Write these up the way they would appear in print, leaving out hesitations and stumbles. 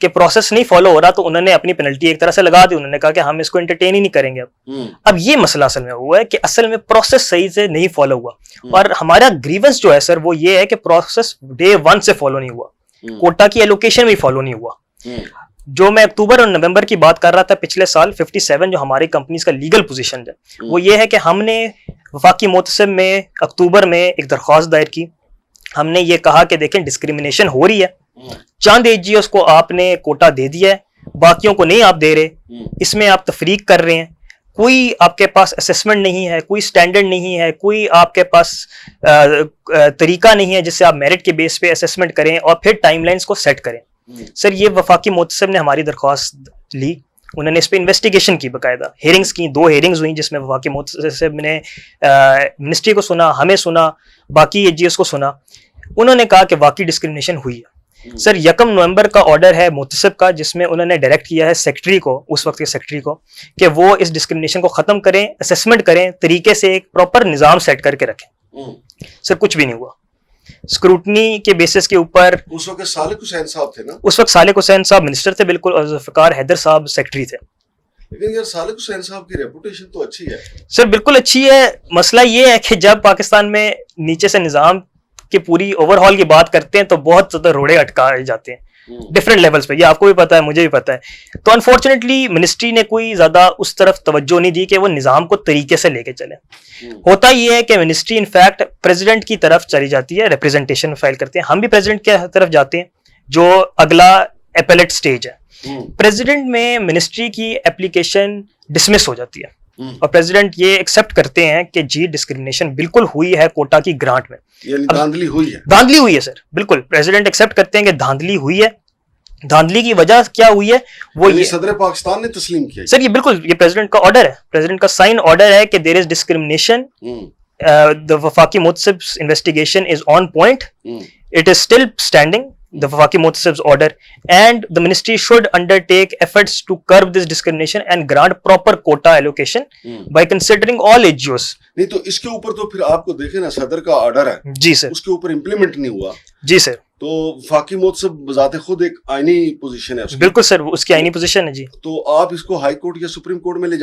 کہ پروسیس نہیں فالو ہو رہا تو انہوں نے اپنی پینلٹی ایک طرح سے لگا دی. انہوں نے کہا کہ ہم اس کو انٹرٹین ہی نہیں کریں گے. اب یہ مسئلہ اصل میں ہوا ہے کہ اصل میں پروسیس صحیح سے نہیں فالو ہوا, اور ہمارا گریونس جو ہے سر وہ یہ ہے کہ پروسیس ڈے 1 سے فالو نہیں ہوا, کوٹا کی ایلوکیشن بھی فالو نہیں ہوا. جو میں اکتوبر اور نومبر کی بات کر رہا تھا پچھلے سال 57 جو ہماری کمپنیز کا لیگل پوزیشن ہے وہ یہ ہے کہ ہم نے وفاقی محتسب میں اکتوبر میں ایک درخواست دائر کی. ہم نے یہ کہا کہ دیکھیں ڈسکریمنیشن ہو رہی ہے, چاند AGOs کو آپ نے کوٹا دے دیا ہے, باقیوں کو نہیں آپ دے رہے, اس میں آپ تفریق کر رہے ہیں, کوئی آپ کے پاس اسیسمنٹ نہیں ہے, کوئی سٹینڈرڈ نہیں ہے, کوئی آپ کے پاس طریقہ نہیں ہے جس سے آپ میرٹ کے بیس پہ اسیسمنٹ کریں اور پھر ٹائم لائنز کو سیٹ کریں. سر یہ وفاقی محتسب نے ہماری درخواست لی, انہوں نے اس پہ انویسٹیگیشن کی, باقاعدہ ہیئرنگز کی, 2 ہیئرنگز ہوئیں جس میں وفاقی محتسب نے منسٹری کو سنا, ہمیں سنا, باقی AGOs کو سنا. انہوں نے کہا کہ واقعی ڈسکریمنیشن ہوئی ہے. سر 1 نومبر کا آرڈر ہے محتسب کا جس میں انہوں نے ڈائریکٹ کیا ہے سیکرٹری کو, اس وقت کے سیکرٹری کو, کہ وہ اس ڈسکریمنیشن کو ختم کریں, اسیسمنٹ کریں, طریقے سے ایک پراپر نظام سیٹ کر کے رکھیں. سر کچھ بھی نہیں ہوا. اسکروٹنی کے بیسس کے اوپر اس وقت صالح حسین صاحب تھے نا, اس وقت صالح حسین صاحب منسٹر تھے بالکل, اور ذوالفقار حیدر صاحب سیکرٹری تھے. لیکن یار صالح حسین صاحب کی ریپوٹیشن تو اچھی ہے سر, بالکل اچھی ہے. مسئلہ یہ ہے کہ جب پاکستان میں نیچے سے نظام کی پوری اوور ہال کی بات کرتے ہیں تو بہت زیادہ روڑے اٹکائے جاتے ہیں ڈفرینٹ لیولز پہ, یہ آپ کو بھی پتا ہے, مجھے بھی پتا ہے. تو انفارچونیٹلی منسٹری نے کوئی زیادہ اس طرف توجہ نہیں دی کہ وہ نظام کو طریقے سے لے کے چلے. ہوتا یہ ہے کہ منسٹری انفیکٹ پریزیڈنٹ کی طرف چلی جاتی ہے, ریپریزنٹیشن فائل کرتے ہیں, ہم بھی پریزیڈنٹ کی طرف جاتے ہیں جو اگلا اپیلیٹ سٹیج ہے. پریزیڈنٹ میں منسٹری کی اپلیکیشن ڈسمس ہو جاتی ہے اور پریزیڈنٹ یہ ایکسیپٹ کرتے ہیں کہ جی ڈسکریمنیشن بالکل ہوئی ہے کوٹا کی گرانٹ میں, یعنی دھاندلی ہوئی ہے. دھاندلی ہوئی ہے سر, بالکل پریزیڈنٹ ایکسیپٹ کرتے ہیں کہ دھاندلی ہوئی ہے. دھاندلی کی وجہ کیا ہوئی ہے وہ یہ صدر پاکستان نے تسلیم کیا سر, یہ بالکل یہ پریزیڈنٹ کا آرڈر ہے, پریزیڈنٹ کا سائن آرڈر ہے کہ دیر از ڈسکریمنیشن, the وفاقی محتسب's investigation is on point, it is still standing, the وفاقی محتسب's order, and the ministry should undertake efforts to curb this discrimination and grant proper quota allocation by considering all AGOs. نہیں تو اس کے اوپر تو پھر آپ کو دیکھیں نا, صدر کا آرڈر ہے جی سر, اس کے اوپر امپلیمنٹ نہیں ہوا. جی سر, تو وفاقی محتسب بذات خود ایک آئینی پوزیشن ہے اس کی. بالکل سر, اس کی آئینی پوزیشن ہے. جی تو آپ اس کو ہائی کورٹ یا سپریم کورٹ میں لے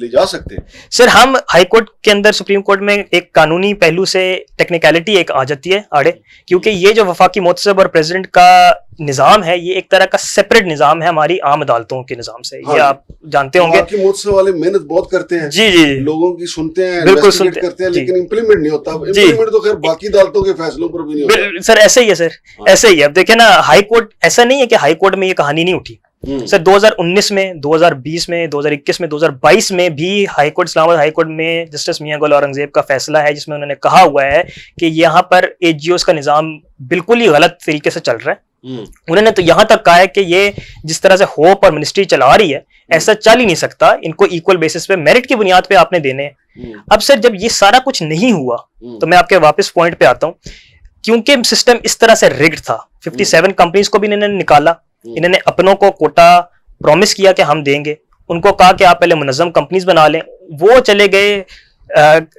جا سکتے ہیں سر. ہم ہائی کورٹ کے اندر, سپریم کورٹ میں ایک قانونی پہلو سے ٹیکنیکلٹی ایک آ جاتی ہے آڑے, کیونکہ یہ جو وفاقی محتسب اور پریزیڈنٹ کا نظام ہے یہ ایک طرح کا سیپریٹ نظام ہے ہماری عام عدالتوں کے نظام سے. یہ آپ جانتے ہوں گے. وفاقی محتسب والے محنت بہت کرتے ہیں, جی جی, لوگوں کی سنتے ہیں, بالکل انویسٹیگیٹ کرتے ہیں, لیکن امپلیمنٹ نہیں ہوتا. امپلیمنٹ تو خیر باقی عدالتوں کے فیصلوں پر بھی نہیں ہوتا سر. ایسے ہی ہے سر, ایسے ہی ہے. اب دیکھیں نا, ہائی کورٹ ایسا نہیں ہے کہ ہائی کورٹ میں یہ کہانی نہیں اٹھی سر. 2019 میں, 2020 میں, 2021 میں, 2022 میں بھی ہائی کورٹ, اسلام آباد ہائی کورٹ میں جسٹس میاں گل اورنگزیب کا فیصلہ ہے جس میں انہوں نے کہا ہوا ہے کہ یہاں پر AGOs کا نظام بالکل ہی غلط طریقے سے چل رہا ہے. انہوں نے تو یہاں تک کہا ہے کہ یہ جس طرح سے ہوپ اور منسٹری چلا رہی ہے ایسا چل ہی نہیں سکتا, ان کو ایکول بیسس پہ میرٹ کی بنیاد پہ آپ نے دینے ہیں. اب سر جب یہ سارا کچھ نہیں ہوا تو میں آپ کے واپس پوائنٹ پہ آتا ہوں, کیونکہ سسٹم اس طرح سے ریگڈ تھا. 57 کمپنیز کو بھی انہوں نے نکالا, انہوں نے اپنوں کو کوٹا پرومس کیا کہ ہم دیں گے, ان کو کہا کہ آپ پہلے منظم کمپنیز بنا لیں. وہ چلے گئے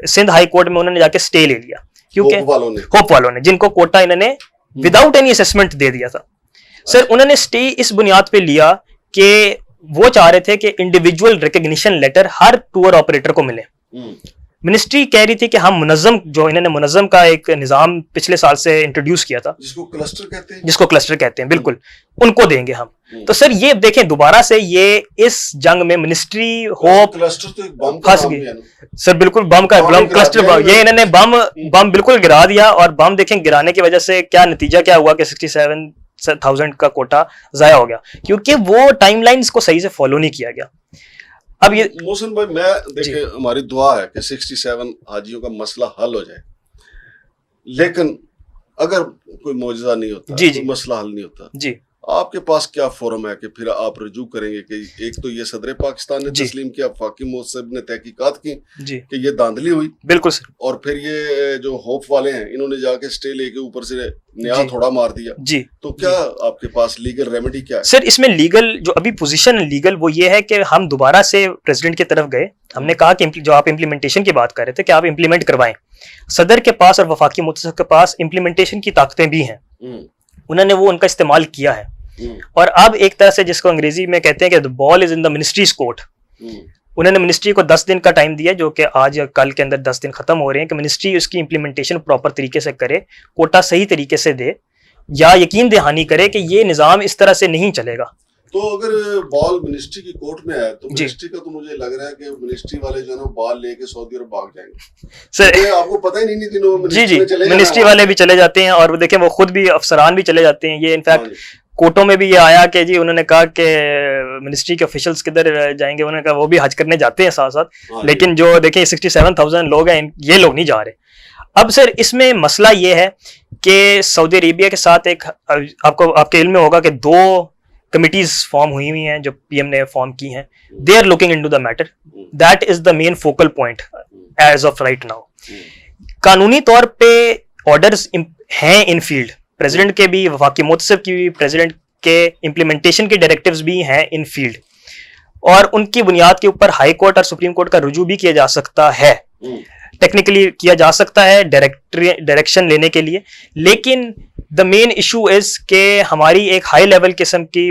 سندھ ہائی کورٹ میں, انہوں نے جا کے اسٹے لے لیا کیونکہ ہوپ والوں نے, جن کو کوٹا انہوں نے وداؤٹ اینی اسیسمنٹ دے دیا تھا. سر انہوں نے اسٹے اس بنیاد پہ لیا کہ وہ چاہ رہے تھے کہ انڈیویجول ریکگنیشن لیٹر ہر ٹور آپریٹر کو ملے. منسٹری کہہ رہی تھی کہ ہم منظم, جو انہوں نے منظم کا ایک نظام پچھلے سال سے انٹروڈیوس کیا تھا جس کو کلسٹر کہتے ہیں, بالکل ان کو دیں گے ہم. تو سر یہ دیکھیں دوبارہ سے یہ اس جنگ میں منسٹری ہوپ پھنس گئی سر. بالکل بم کا کلسٹر, یہ انہوں نے بم بالکل گرا دیا, اور بم دیکھیں گرانے کی وجہ سے کیا نتیجہ کیا ہوا کہ 67,000 کا کوٹا ضائع ہو گیا, کیونکہ وہ ٹائم لائنز کو صحیح سے فالو نہیں کیا گیا. اب یہ محسن بھائی, میں دیکھیں ہماری دعا ہے کہ 67 حاجیوں کا مسئلہ حل ہو جائے, لیکن اگر کوئی معجزہ نہیں ہوتا, کوئی مسئلہ حل نہیں ہوتا, جی آپ کے پاس کیا فورم ہے کہ پھر آپ رجوع کریں گے؟ کہ ایک تو یہ صدر پاکستان نے تسلیم کیا, وفاقی محتسب نے تحقیقات کی کہ یہ دھاندلی ہوئی, بالکل سر, اور پھر یہ جو ہوپ والے ہیں انہوں نے جا کے اسٹے لے کے اوپر سے نیا تھوڑا مار دیا. جی, تو کیا آپ کے پاس لیگل ریمیڈی کیا ہے؟ سر اس میں لیگل جو ابھی پوزیشن لیگل وہ یہ ہے کہ ہم دوبارہ سے پریزیڈنٹ کی طرف گئے, ہم نے کہا کہ جو آپ امپلیمنٹیشن کی بات کر رہے تھے کہ آپ امپلیمنٹ کروائیں. صدر کے پاس اور وفاقی محتسب کے پاس امپلیمنٹیشن کی طاقتیں بھی ہیں, انہوں نے وہ ان کا استعمال کیا ہے. اور اب ایک طرح سے جس کو انگریزی میں کہتے ہیں کہ the ball is in the ministry's court. انہوں نے منسٹری کو 10 دن کا ٹائم دیا جو کہ آج یا کل کے اندر 10 دن ختم ہو رہے ہیں کہ منسٹری اس کی امپلیمنٹیشن پراپر طریقے سے کرے, کوٹا صحیح طریقے سے دے, یا یقین دہانی کرے کہ یہ نظام اس طرح سے نہیں چلے گا. تو اگر بال منسٹری کی کورٹ میں ہے تو منسٹری کا تو مجھے لگ رہا ہے کہ منسٹری والے جو ہے نا بال لے کے سعودی عرب بھاگ جائیں گے سر. آپ کو پتہ ہی نہیں دنوں جی منسٹری والے بھی چلے جاتے ہیں, اور دیکھیں وہ خود بھی افسران بھی چلے جاتے ہیں. یہ انفیکٹ کوٹوں میں بھی یہ آیا کہ جی انہوں نے کہا کہ منسٹری کے آفیشلس کدھر جائیں گے, انہوں نے کہا وہ بھی حج کرنے جاتے ہیں ساتھ ساتھ, لیکن جو دیکھیں 67,000 لوگ ہیں یہ لوگ نہیں جا رہے. اب سر اس میں مسئلہ یہ ہے کہ سعودی عربیہ کے ساتھ ایک آپ کے علم میں ہوگا کہ 2 کمیٹیز فارم ہوئی ہیں جو پی ایم نے فارم کی ہیں. They are looking into the matter, that is the main focal point as of right now. قانونی طور پہ آرڈرز ہیں ان فیلڈ, پریزیڈنٹ کے بھی, وفاقی متصب کی بھی, پریزیڈنٹ کے امپلیمنٹیشن کے ڈائریکٹیوز بھی ہیں ان فیلڈ, اور ان کی بنیاد کے اوپر ہائی کورٹ اور سپریم کورٹ کا رجوع بھی کیا جا سکتا ہے, ٹیکنیکلی کیا جا سکتا ہے ڈائریکشن لینے کے لیے. لیکن دا مین ایشو از کہ ہماری ایک ہائی لیول قسم کی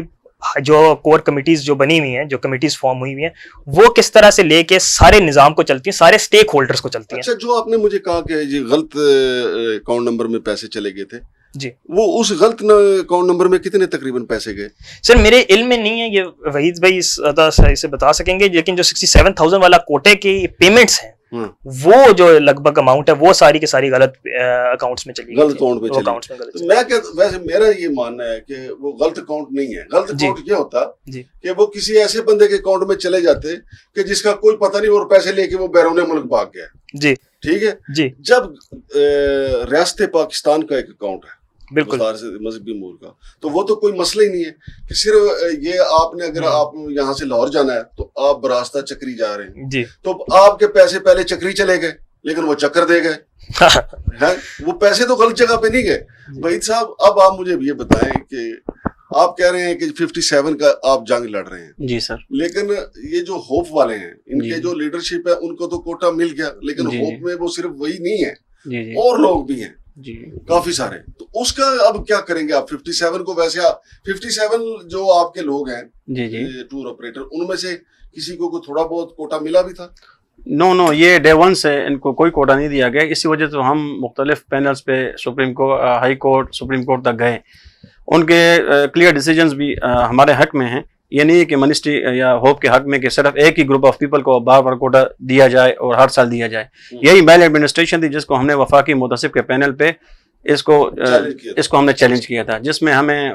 جو کور کمیٹیز جو بنی ہوئی ہیں, جو کمیٹیز فارم ہوئی ہوئی ہیں, وہ کس طرح سے لے کے سارے نظام کو چلتی ہیں, سارے سٹیک ہولڈرز کو چلتی ہیں. اچھا, جو آپ نے مجھے کہا کہ جی غلط اکاؤنٹ نمبر میں پیسے چلے گئے تھے, جی وہ اس غلط اکاؤنٹ نمبر میں کتنے تقریباً پیسے گئے؟ سر میرے علم میں نہیں ہے, یہ وحید بھائی اسے بتا سکیں گے, لیکن جو 67,000 والا کوٹے کی پیمنٹس ہیں وہ جو لگ بھگ اماؤنٹ ہے وہ ساری کی ساری غلط اکاؤنٹس میں چلی گئی, غلط اکاؤنٹ میں چلی. میں ویسے میرا یہ ماننا ہے کہ وہ غلط اکاؤنٹ نہیں ہے. غلط اکاؤنٹ یہ ہوتا کہ وہ کسی ایسے بندے کے اکاؤنٹ میں چلے جاتے کہ جس کا کوئی پتہ نہیں, اور پیسے لے کے وہ بیرون ملک بھاگ گیا. جی ٹھیک ہے جی. جب ریاست پاکستان کا ایک اکاؤنٹ ہے بالکل مذہبی امور کا, تو وہ تو کوئی مسئلہ ہی نہیں ہے کہ صرف یہ آپ نے, اگر آپ یہاں سے لاہور جانا ہے تو آپ براستہ چکری جا رہے ہیں جی, تو آپ کے پیسے پہلے چکری چلے گئے لیکن وہ چکر دے گئے, وہ پیسے تو غلط جگہ پہ نہیں گئے. وحید صاحب اب آپ مجھے یہ بتائیں کہ آپ کہہ رہے ہیں کہ 57 کا آپ جنگ لڑ رہے ہیں جی سر, لیکن یہ جو ہوپ والے ہیں ان کے جو لیڈرشپ ہے ان کو تو کوٹا مل گیا, لیکن ہوپ میں وہ صرف وہی نہیں ہے, اور لوگ بھی ہیں جی کافی سارے. تو اس کا اب کیا کریں گے آپ 57 کو؟ ویسے 57 جو آپ کے لوگ ہیں جی جی ٹور آپریٹر, ان میں سے کسی کو تھوڑا بہت کوٹا ملا بھی تھا؟ نو, یہ ڈے 1 سے ان کو کوئی کوٹا نہیں دیا گیا. اسی وجہ سے ہم مختلف پینلز پہ supreme court, high court, supreme court تک گئے. ان کے کلیئر ڈیسیجنز بھی ہمارے حق میں ہیں. یہ نہیں ہے کہ منسٹری یا ہوپ کے حق میں کہ صرف ایک ہی گروپ آف پیپل کو بار بار کوٹا دیا جائے اور ہر سال دیا جائے. یہی میل ایڈمنسٹریشن تھی جس کو ہم نے وفاقی متصب کے پینل پہ اس کو ہم نے چیلنج کیا تھا, جس میں ہمیں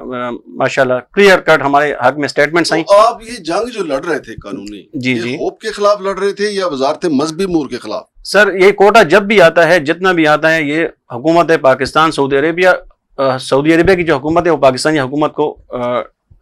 ماشاءاللہ کلیئر کٹ ہمارے حق میں سٹیٹمنٹس آئیں. آپ یہ جنگ جو لڑ رہے تھے قانونی, جی جی, ہوپ کے خلاف لڑ رہے تھے یا وزارت مذہبی امور کے خلاف؟ سر یہ کوٹا جب بھی آتا ہے, جتنا بھی آتا ہے, یہ حکومت پاکستان سعودی عربیہ کی جو حکومت ہے وہ پاکستانی حکومت کو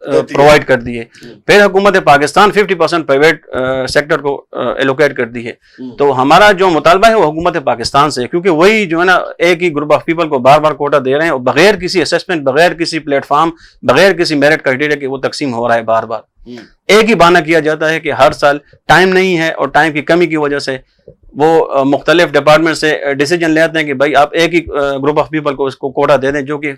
پرووائڈ کر دی ہے. پھر حکومت پاکستان 50% پرائیویٹ سیکٹر کو ایلوکیٹ کر دی ہے. تو ہمارا جو مطالبہ ہے وہ حکومت پاکستان سے, کیونکہ وہی جو ہے نا ایک ہی گروپ آف پیپل کو بار بار کوٹا دے رہے ہیں, اور بغیر کسی اسیسمنٹ, بغیر کسی پلیٹ فارم, بغیر کسی میرٹ کرائٹیریا کے وہ تقسیم ہو رہا ہے بار بار. ایک ہی بہانہ کیا جاتا ہے کہ ہر سال ٹائم نہیں ہے, اور ٹائم کی کمی کی وجہ سے وہ مختلف ڈپارٹمنٹ سے ڈیسیجن لے آتے ہیں کہ بھائی آپ ایک ہی گروپ آف پیپل کو اس کو کوٹا دے دیں, جو کہ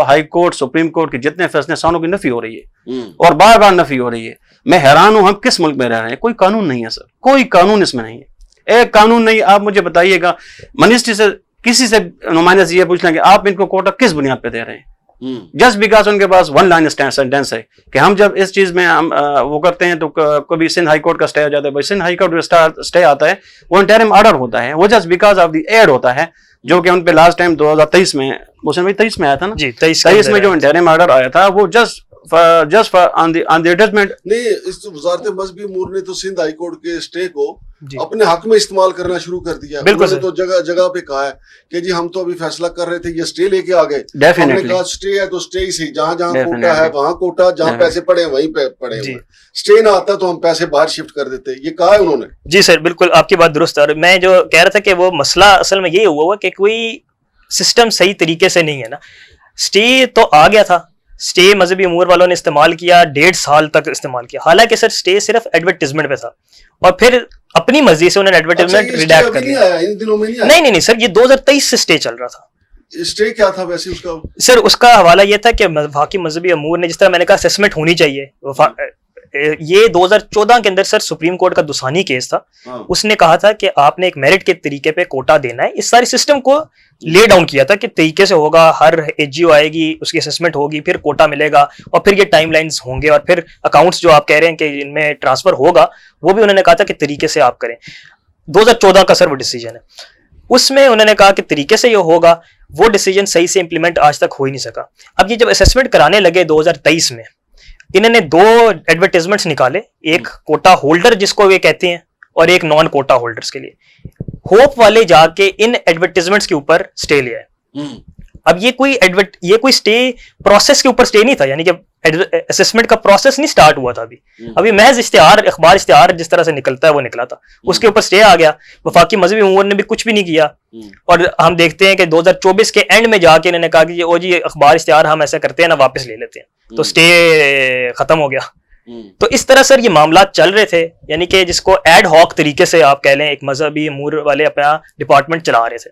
ہائی کورٹ, سپریم کورٹ کے جتنے فیصلے سانوں کی نفی ہو رہی ہے اور بار بار نفی ہو رہی ہے. میں حیران ہوں ہم کس ملک میں رہ رہے ہیں. کوئی قانون نہیں ہے سر, کوئی قانون اس میں نہیں ہے, ایک قانون نہیں. آپ مجھے بتائیے گا, منسٹری سے کسی سے نمائندے سے یہ پوچھ لیں کہ آپ ان کو کوٹا کس بنیاد پہ دے رہے ہیں, جسٹ بیکاز ان کے پاس 1 لائن سینٹینس ہے کہ ہم جب اس چیز میں ہم وہ کرتے ہیں تو کبھی سندھ ہائی کورٹ کا اسٹے آ جاتا ہے. بھائی سندھ ہائی کورٹ کا اسٹے آتا ہے وہ انٹرم آرڈر ہوتا ہے, وہ just because of the ad ہوتا ہے, جو کہ ان پہ لاسٹ ٹائم 2023 میں, حسین بھائی 23 میں آیا تھا نا, 23 میں جو انٹرم آرڈر آیا تھا وہ جسٹ آن دی ایڈجسٹمنٹ نہیں. اس وزارت مذہبی امور نے تو سندھ ہائی کورٹ کے اسٹے کو اپنے حق میں استعمال کرنا شروع کر دیا. انہوں نے تو جگہ جگہ پہ کہا ہے کہ جی ہم تو ابھی فیصلہ کر رہے تھے, یہ اسٹے لے کے آ گئے. ہم نے کہا اسٹے ہے تو اسٹے ہی صحیح, جہاں جہاں کوٹا ہے وہاں کوٹا, جہاں پیسے پڑے وہیں پہ پڑے ہوئے. اسٹے نہ آتا تو ہم پیسے باہر شفٹ کر دیتے, یہ کہا ہے انہوں نے. جی سر بالکل آپ کی بات درست ہے. اور میں جو کہہ رہا تھا کہ وہ مسئلہ اصل میں یہ ہوا کہ کوئی سسٹم صحیح طریقے سے نہیں ہے نا. اسٹے تو آ گیا تھا, اسٹے مذہبی امور والوں نے استعمال کیا, 1.5 سال تک استعمال کیا. حالانکہ سر اسٹے صرف ایڈورٹیزمنٹ پہ تھا, اور پھر اپنی مرضی سے انہوں نے ایڈورٹیزمنٹ ریڈیکٹ کر دیا. نہیں سر, یہ 2023 سے اسٹے چل رہا تھا. اسٹے کیا تھا ویسے اس کا؟ سر اس کا حوالہ یہ تھا کہ وفاقی مذہبی امور نے، جس طرح میں نے کہا اسیسمنٹ ہونی چاہیے، یہ 2014 کے اندر سر سپریم کورٹ کا دوسانی کیس تھا، اس نے کہا تھا کہ آپ نے ایک میرٹ کے طریقے پہ کوٹا دینا ہے. اس سارے سسٹم کو لے ڈاؤن کیا تھا کہ طریقے سے ہوگا، ہر ایچ جی او آئے گی، اس کی اسیسمنٹ ہوگی، پھر کوٹا ملے گا، اور پھر یہ ٹائم لائنز ہوں گے، اور پھر اکاؤنٹس جو آپ کہہ رہے ہیں کہ ان میں ٹرانسفر ہوگا، وہ بھی انہوں نے کہا تھا کہ طریقے سے آپ کریں. 2014 کا سر وہ ڈیسیجن ہے، اس میں انہوں نے کہا کہ طریقے سے یہ ہوگا. وہ ڈیسیجن صحیح سے امپلیمنٹ آج تک ہو ہی نہیں سکا. اب یہ جب اسیسمنٹ کرانے لگے 2023 میں، انہوں نے 2 ایڈورٹیزمنٹس نکالے، ایک کوٹا ہولڈر جس کو یہ کہتے ہیں، اور ایک نان کوٹا ہولڈرز کے لیے. ہوپ والے جا کے ان ایڈورٹیزمنٹس کے اوپر سٹے لیا ہے. اب یہ کوئی سٹے پروسیس کے اوپر سٹے نہیں تھا، یعنی کہ اسسمنٹ کا پروسیس نہیں سٹارٹ ہوا تھا ابھی محض اشتہار، اخبار اشتہار جس طرح سے نکلتا ہے وہ نکلا تھا، اس کے اوپر سٹے آ گیا. وفاقی مذہبی امور نے بھی کچھ بھی نہیں کیا، اور ہم دیکھتے ہیں کہ 2024 کے اینڈ میں جا کے انہوں نے کہا کہ او جی اخبار اشتہار ہم ایسا کرتے ہیں نا، واپس لے لیتے ہیں، تو سٹے ختم ہو گیا. تو اس طرح سر یہ معاملات چل رہے تھے، یعنی کہ جس کو ایڈ ہاک طریقے سے آپ کہہ لیں، ایک مذہبی امور والے اپنا ڈپارٹمنٹ چلا رہے تھے.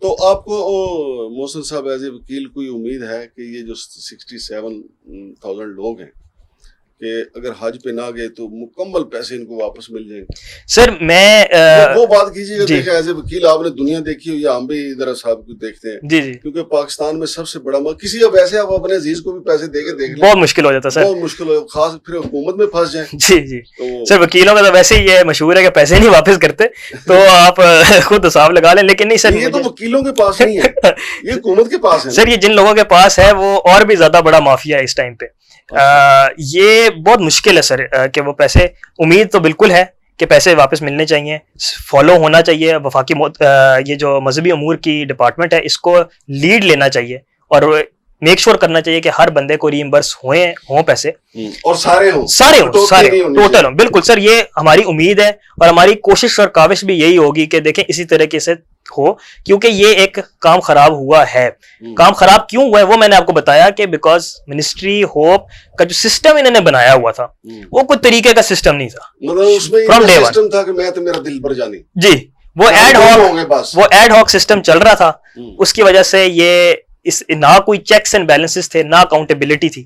تو آپ کو محسن صاحب ایز اے وکیل کوئی امید ہے کہ یہ جو 67,000 لوگ ہیں کہ اگر حج پہ نہ گئے تو مکمل پیسے ان کو واپس مل جائیں گے؟ سر میں وہ بات کیجیے گا، دیکھیں ایز اے وکیل آپ نے دنیا دیکھی ہوئی، ہم بھی ادھر صاحب کو دیکھتے ہیں، جی جی، کیونکہ پاکستان میں سب سے بڑا کسی کا ویسے آپ اپنے عزیز کو بھی پیسے دے کے دیکھ لیں، بہت مشکل ہو جاتا سر، بہت مشکل ہو، خاص پھر حکومت میں پھنس جائیں. جی جی سر، وکیلوں کا تو ویسے ہی یہ مشہور ہے کہ پیسے نہیں واپس کرتے، تو آپ خود حساب لگا لیں. لیکن نہیں سر، یہ تو وکیلوں کے پاس نہیں ہے، یہ حکومت کے پاس ہے سر. یہ جن لوگوں کے پاس ہے وہ اور بھی زیادہ بڑا مافیا ہے اس ٹائم پہ. یہ بہت مشکل ہے سر کہ وہ پیسے، امید تو بالکل ہے کہ پیسے واپس ملنے چاہیے، فالو ہونا چاہیے. وفاقی یہ جو مذہبی امور کی ڈپارٹمنٹ ہے اس کو لیڈ لینا چاہیے، اور میک شور کرنا چاہیے کہ ہر بندے کو ری ایمبرس ہوں پیسے، اور سارے ٹوٹل ہوں. بالکل سر، یہ ہماری امید ہے، اور ہماری کوشش اور کاوش بھی یہی ہوگی کہ دیکھیں اسی طریقے سے ہو، کیونکہ یہ ایک کام خراب ہوا ہے. کام خراب کیوں ہوا ہے وہ میں نے آپ کو بتایا کہ بیکاز منسٹری ہوپ کا جو سسٹم انہوں نے بنایا ہوا تھا وہ کوئی طریقے کا سسٹم نہیں تھا، مطلب اس میں یہ سسٹم تھا کہ میں تو میرا دل بھر جانی. جی، وہ ایڈ ہاک سسٹم چل رہا تھا. اس کی وجہ سے یہ نہ کوئی چیکس اینڈ بیلنسز تھے، نہ اکاؤنٹیبلٹی تھی.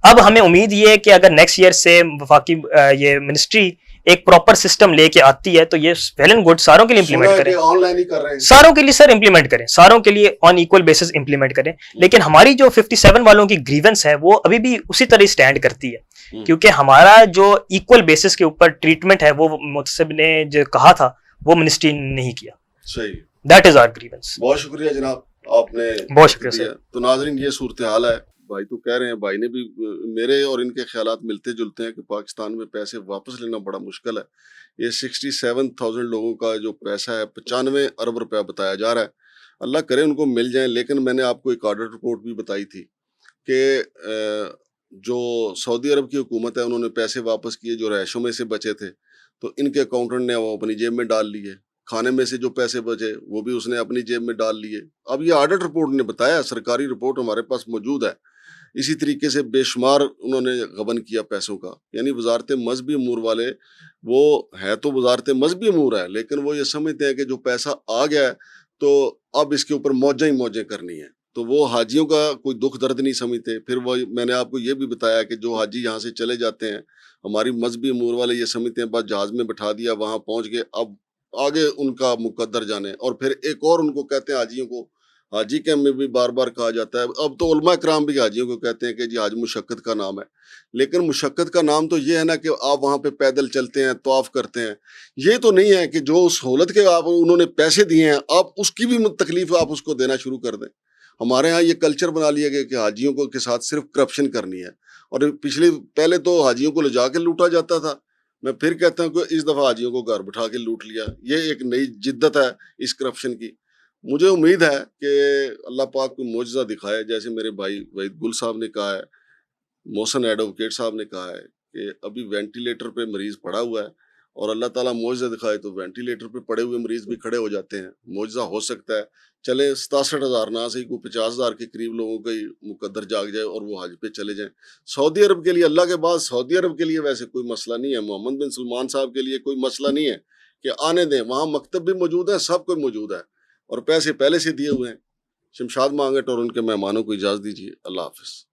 اب ہمیں امید یہ ہے کہ اگر نیکسٹ ایئر سے وفاقی یہ منسٹری ایک پراپر سسٹم لے کے آتی ہے تو یہ ویل اینڈ گڈ، ساروں کے لیے امپلیمنٹ کریں، آن لائن ہی کر رہے ہیں، ساروں کے لیے سر امپلیمنٹ کریں، ساروں کے لیے آن ایکول بیسس امپلیمنٹ کریں. لیکن ہماری جو 57 والوں کی گریونس ہے وہ ابھی بھی اسی طرح اسٹینڈ کرتی ہے، کیونکہ ہمارا جو ایکول بیسس کے اوپر ٹریٹمنٹ ہے وہ متصب نے جو کہا تھا وہ منسٹری نے نہیں کیا. صحیح، دیٹ از آور گریونس. بہت شکریہ جناب، آپ نے بہت شکریہ سر. تو ناظرین یہ صورتحال ہے. بھائی تو کہہ رہے ہیں، بھائی نے بھی میرے اور ان کے خیالات ملتے جلتے ہیں کہ پاکستان میں پیسے واپس لینا بڑا مشکل ہے. یہ 67,000 لوگوں کا جو پیسہ ہے 95 ارب روپیہ بتایا جا رہا ہے، اللہ کرے ان کو مل جائیں. لیکن میں نے آپ کو ایک آڈٹ رپورٹ بھی بتائی تھی کہ جو سعودی عرب کی حکومت ہے انہوں نے پیسے واپس کیے جو رہائشوں میں سے بچے تھے، تو ان کے اکاؤنٹنٹ نے وہ اپنی جیب میں ڈال لیے. کھانے میں سے جو پیسے بچے وہ بھی اس نے اپنی جیب میں ڈال لیے. اب یہ آڈٹ رپورٹ نے بتایا، سرکاری رپورٹ ہمارے پاس موجود ہے. اسی طریقے سے بے شمار انہوں نے غبن کیا پیسوں کا. یعنی وزارت مذہبی امور والے، وہ ہے تو وزارت مذہبی امور ہے، لیکن وہ یہ سمجھتے ہیں کہ جو پیسہ آ گیا ہے تو اب اس کے اوپر موجیں ہی موجیں کرنی ہیں. تو وہ حاجیوں کا کوئی دکھ درد نہیں سمجھتے. پھر وہ میں نے آپ کو یہ بھی بتایا کہ جو حاجی یہاں سے چلے جاتے ہیں، ہماری مذہبی امور والے یہ سمجھتے ہیں بس جہاز میں بٹھا دیا، وہاں پہنچ گئے، اب آگے ان کا مقدر جانے. اور پھر ایک اور ان کو کہتے ہیں حاجیوں کو، حاجی کے میں بھی بار بار کہا جاتا ہے، اب تو علماء کرام بھی حاجیوں کو کہتے ہیں کہ جی حج مشقت کا نام ہے. لیکن مشقت کا نام تو یہ ہے نا کہ آپ وہاں پہ پیدل چلتے ہیں، طواف کرتے ہیں. یہ تو نہیں ہے کہ جو سہولت کے آپ انہوں نے پیسے دیے ہیں آپ اس کی بھی تکلیف آپ اس کو دینا شروع کر دیں. ہمارے ہاں یہ کلچر بنا لیا گیا کہ حاجیوں کو کے ساتھ صرف کرپشن کرنی ہے. اور پہلے تو حاجیوں کو لے جا کے لوٹا جاتا تھا. میں پھر کہتا ہوں کہ اس دفعہ حاجیوں کو گھر بٹھا کے لوٹ لیا. یہ ایک نئی جدت ہے اس کرپشن کی. مجھے امید ہے کہ اللہ پاک کو معجزہ دکھائے، جیسے میرے بھائی وحید گل صاحب نے کہا ہے، محسن ایڈوکیٹ صاحب نے کہا ہے کہ ابھی وینٹیلیٹر پہ مریض پڑا ہوا ہے، اور اللہ تعالیٰ معجزہ دکھائے تو وینٹیلیٹر پہ پڑے ہوئے مریض بھی کھڑے ہو جاتے ہیں. معجزہ ہو سکتا ہے. چلے 67,000 نہ سے کوئی 50,000 کے قریب لوگوں کا ہی مقدر جاگ جائے اور وہ حج پہ چلے جائیں. سعودی عرب کے لیے اللہ کے بعد سعودی عرب کے لیے ویسے کوئی مسئلہ نہیں ہے. محمد بن سلمان صاحب کے لیے کوئی مسئلہ نہیں ہے کہ آنے دیں. وہاں مکتب بھی موجود ہے، سب کوئی موجود ہے، اور پیسے پہلے سے دیے ہوئے ہیں. شمشاد مانگٹ اور ان کے مہمانوں کو اجازت دیجیے. اللہ حافظ.